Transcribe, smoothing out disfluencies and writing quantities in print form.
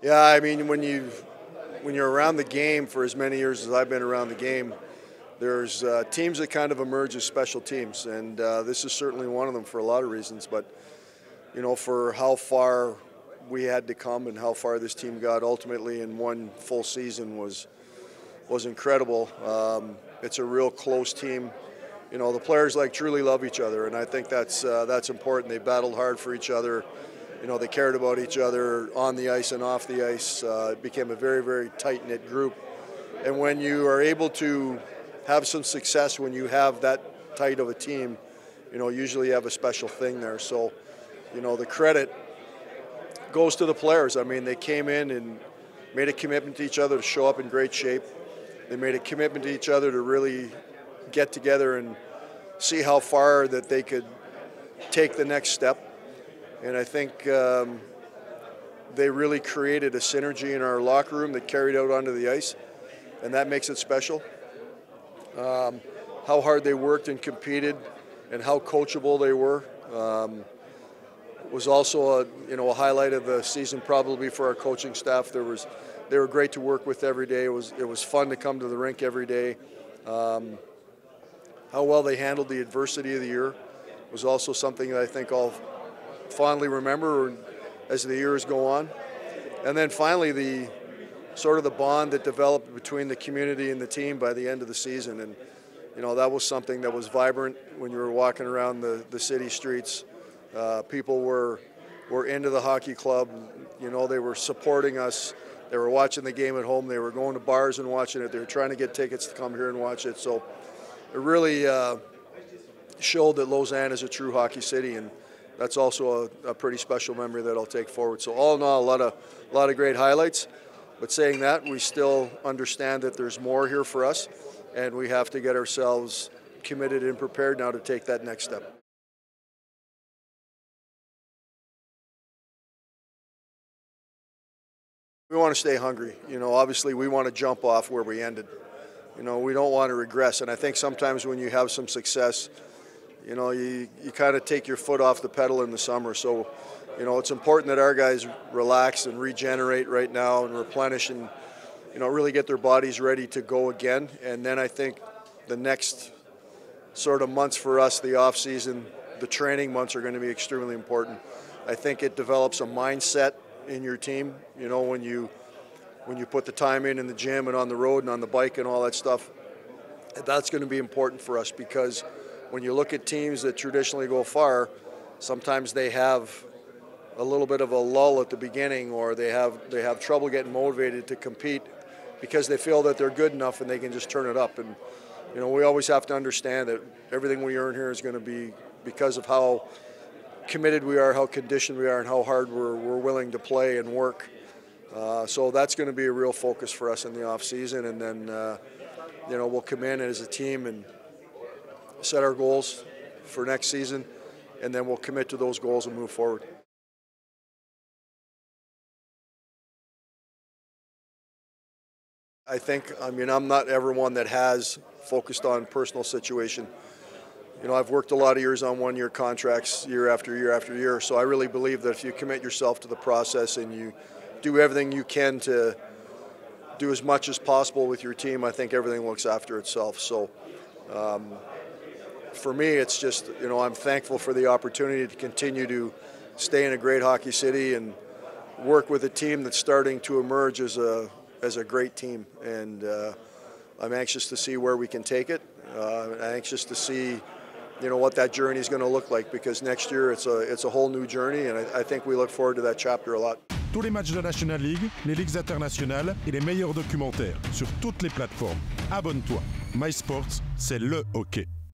Yeah, I mean, when you're around the game for as many years as I've been around the game, there's teams that kind of emerge as special teams, and this is certainly one of them for a lot of reasons. But you know, for how far we had to come and how far this team got ultimately in one full season was incredible. It's a real close team. You know, the players truly love each other, and I think that's important. They battled hard for each other. You know, they cared about each other on the ice and off the ice. It became a very, very tight-knit group. And when you are able to have some success, when you have that tight of a team, you know, usually you have a special thing there. So, you know, the credit goes to the players. I mean, they came in and made a commitment to each other to show up in great shape. They made a commitment to each other to really get together and see how far that they could take the next step. And I think they really created a synergy in our locker room that carried out onto the ice, and that makes it special. How hard they worked and competed and how coachable they were was also a highlight of the season probably for our coaching staff. They were great to work with every day. It was fun to come to the rink every day. How well they handled the adversity of the year was also something that I think I'll fondly remember as the years go on. And then finally, the bond that developed between the community and the team by the end of the season. And you know, that was something that was vibrant when you were walking around the city streets. People were into the hockey club. You know, they were supporting us. They were watching the game at home. They were going to bars and watching it. They were trying to get tickets to come here and watch it. So it really showed that Lausanne is a true hockey city, and that's also a pretty special memory that I'll take forward. So all in all, a lot of great highlights. But saying that, we still understand that there's more here for us, and we have to get ourselves committed and prepared now to take that next step. We want to stay hungry. You know, obviously we want to jump off where we ended. You know, we don't want to regress, and I think sometimes when you have some success, you know, you kind of take your foot off the pedal in the summer. So, you know, it's important that our guys relax and regenerate right now and replenish and, you know, really get their bodies ready to go again. And then I think the next sort of months for us, the off season, the training months are going to be extremely important. I think it develops a mindset in your team, you know, when you put the time in the gym and on the road and on the bike and all that stuff. That's going to be important for us, because when you look at teams that traditionally go far, sometimes they have a little bit of a lull at the beginning, or they have trouble getting motivated to compete because they feel that they're good enough and they can just turn it up. And you know, we always have to understand that everything we earn here is going to be because of how committed we are, how conditioned we are, and how hard we're willing to play and work. So that's going to be a real focus for us in the off season, and then you know, we'll come in as a team and set our goals for next season, and then we'll commit to those goals and move forward. I mean, I'm not ever one that has focused on personal situation. You know, I've worked a lot of years on one-year contracts, year after year after year, so I really believe that if you commit yourself to the process and you do everything you can to do as much as possible with your team, I think everything looks after itself. So for me, it's just, you know, I'm thankful for the opportunity to continue to stay in a great hockey city and work with a team that's starting to emerge as a great team. And I'm anxious to see where we can take it. I'm anxious to see, you know, what that journey is going to look like, because next year it's a whole new journey, and I think we look forward to that chapter a lot. Tous les matchs de National League, les ligues internationales et les meilleurs documentaires sur toutes les plateformes. Abonne-toi. MySports, c'est le hockey.